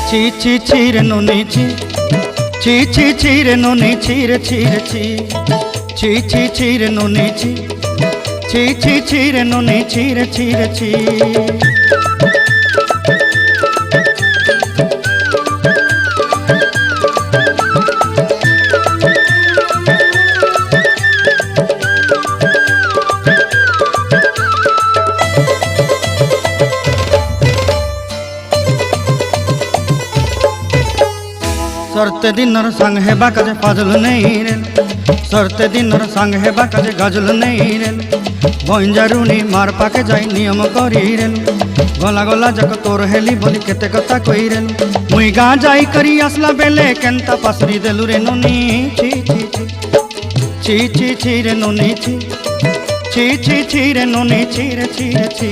ছি ছি ছি রে নুনি ছি, ছি ছি ছি রে নুনি ছি রে ছি রে ছি, ছি ছি ছি রে নুনি ছি, ছি ছি ছি রে নুনি ছি রে ছি রে ছি। सरते दिनर संग हेबा काजे फाजल नहीं रेल, सरते दिनर संग हेबा काजे गजल नहीं रेल, बंजारुनी मार पाके जाई नियम करी रेल, गला गला जक तोर हेली बोली केते कथा कई रेल, मुई गा जाई करी असला बेले केंता पासरी देलु रे नुनी ची ची ची, ची ची ची रे नुनी ची, ची ची ची रे नुनी ची रे ची रे ची।